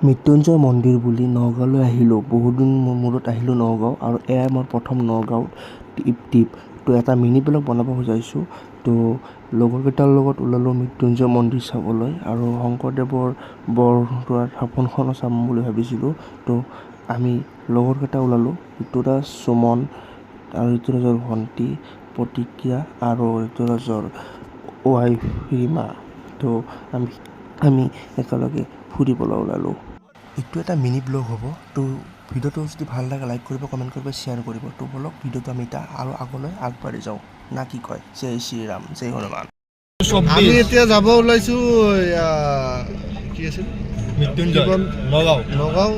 মৃত্যুঞ্জয় মন্দিৰ বুলি নগাঁৱলৈ আহিলোঁ। বহুদিন মূৰত আহিলোঁ নগাঁও আৰু এয়াই মোৰ প্ৰথম নগাঁও ট্ৰিপ। তো এটা মিনি ব্লগ বনাব খুজিছোঁ। তো লগৰকেইটাৰ লগত ওলালোঁ মৃত্যুঞ্জয় মন্দিৰ চাবলৈ আৰু শংকৰদেৱৰ বৰদোৱাৰ থাপনখনো চাম বুলি ভাবিছিলোঁ। তো আমি লগৰকেইটা ওলালোঁ, ঋতুৰাজ, সুমন আৰু ঋতুৰাজৰ ভণ্টি প্ৰতিক্ৰিয়া আৰু ঋতুৰাজৰ ৱাইফ ৰীমা। তো আমি একেলগে ফুৰিবলৈ ওলালোঁ। এইটো এটা মিনি ব্লগ হ'ব। তো ভিডিঅ'টো যদি ভাল লাগে লাইক কৰিব, কমেণ্ট কৰিব, শ্বেয়াৰ কৰিব। তো বলক ভিডিঅ'টো আমি এতিয়া আৰু আগলৈ আগবাঢ়ি যাওঁ, না কি কয়? জয় শ্ৰীৰাম, জয় হনুমান। আমি এতিয়া যাব ওলাইছোঁ কি আছিল নগাঁও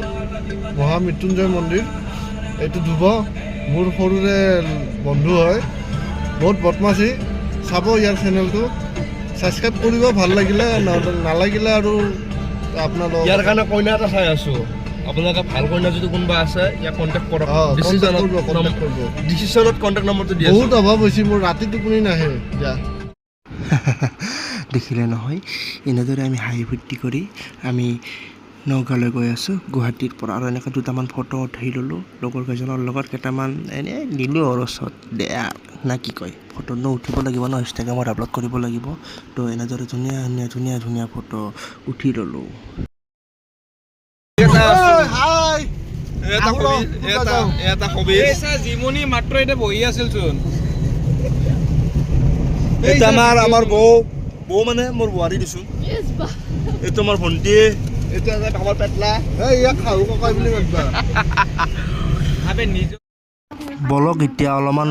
মহামৃত্যুঞ্জয় মন্দিৰ। এইটো ধুব মোৰ সৰুৰে বন্ধু হয়, বহুত বদমাছি। চাব ইয়াৰ চেনেলটো, ছাবস্ক্ৰাইব কৰিব। ভাল লাগিলে, নালাগিলে আৰু আপোনালোক ইয়াৰ কাৰণে কইনা এটা চাই আছো। আপোনালোকে ভাল কইনা যদি কোনোবা আছে ইয়াক কণ্টেক্ট কৰক। ডিচিশ্যনত কণ্টেক্ট নম্বৰটো দিয়া। বহুত অভাৱ হৈছে মোৰ, ৰাতি টোপনি নাহে। দেখিলে নহয়, এনেদৰে আমি হাঁহি ফূৰ্তি কৰি আমি নগাঁৱলৈ গৈ আছোঁ গুৱাহাটীৰ পৰা। আৰু এনেকৈ দুটামান ফটো উঠাই ল'লোঁ লগৰ কেইজনৰ লগত, কেইটামান এনেই নিলোঁ আৰু ওচৰত দেয়া না কি কয়? ফটোনো উঠিব লাগিব ন, ইনষ্টাগ্ৰামত আপলোড কৰিব লাগিব। তো এনেদৰে ধুনীয়া ফটো উঠি ল'লোঁ। আমাৰ বৌ মানে মোৰ বোৱাৰী দিছোঁ। এইটো আমাৰ ভণ্টি, এইটো আমাৰ পেটলা। ইয়াক শাহু ককাই বুলি মাতিবা। বলক এতিয়া অলপমান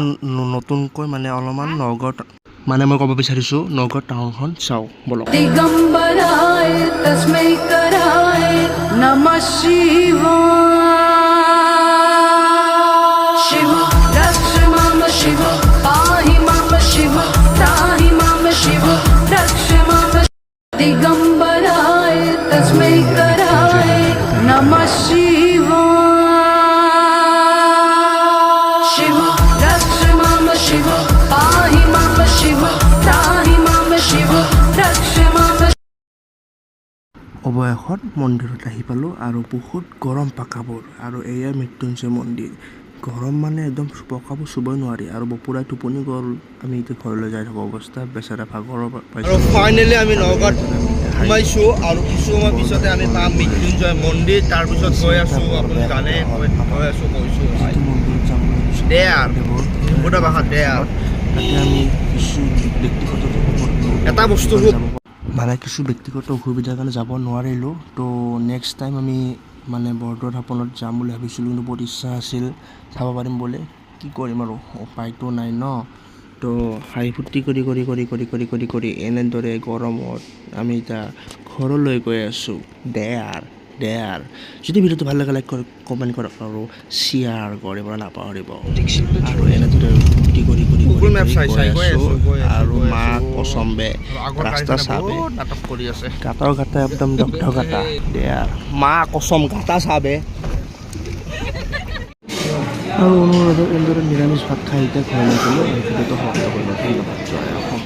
নতুনকৈ অলপমান নগাঁৱত মই ক'ব বিচাৰিছোঁ নগাঁও টাউনখন চাওঁ বলক। दिगंबराय तस्मै कराय नमः शिवाय। शिव रक्ष मम शिव, पाहि मम शिव, त्राहि मम शिव, रक्ष मम। दिगंबराय तस्मै कराय नमः शिवाय। शिव रक्ष मम शिव, पाहि मम शिव, त्राहि मम शिव, रक्ष मम। অৱশেষত মন্দিৰত আহি পালোঁ আৰু বহুত গৰম পাকাবোৰ। আৰু এয়া মৃত্যুঞ্জয় মন্দিৰ। গৰম একদম পকাবোৰ চুবই নোৱাৰি আৰু বপুৰাই টোপনি গ'ল। আমি এতিয়া ঘৰলৈ যাই থকা অৱস্থা, বেচেৰা ভাগৰ আৰু পাইছোঁ। ফাইনেলি আমি নগাঁৱত সোমাইছোঁ আৰু কিছু সময় পিছতে আমি পাম মৃত্যুঞ্জয় মন্দিৰ। তাৰপিছত গৈ আছোঁ, আপুনি জানে গৈ আছোঁ কৈছোঁ যিটো মন্দিৰত যাম বুলি ভাবিছোঁ দেয়াৰ গোটা ভাষাত দেয়াৰ। তাতে আমি কিছু ব্যক্তিগত এটা বস্তু কিছু ব্যক্তিগত অসুবিধাৰ কাৰণে যাব নোৱাৰিলোঁ। তো নেক্সট টাইম আমি বৰদোৱাৰ থাপনত যাম বুলি ভাবিছিলোঁ, কিন্তু বহুত ইচ্ছা আছিল চাব পাৰিম বুলি। কি কৰিম আৰু উপায়তো নাই ন। তো হাঁহি ফূৰ্তি কৰি এনেদৰে গৰমত আমি এতিয়া ঘৰলৈ গৈ আছোঁ। দেয়াৰ যদি ভিডিঅ'টো ভাল লাগে লাইক কৰক, কমেণ্ট কৰক আৰু শ্বেয়াৰ কৰিব নাপাহৰিব। আৰু এনেদৰে ফূৰ্তি কৰি গুগল মেপ চাই গৈ আছোঁ আৰু মা কচম্বে ৰাস্তা চাবে নাটক কৰি আছে। গাঁতৰ গাঁটা একদম গাঁটা দেয়াৰ মা কচম গাঁটা চাবে। আৰু অনুৰাধক এনেদৰে নিৰামিষ ভাত খাই এতিয়া ঘৰলৈ গ'লোঁ। ভিডিঅ'টো সমাপ্ত কৰিলোঁ। ধন্যবাদ।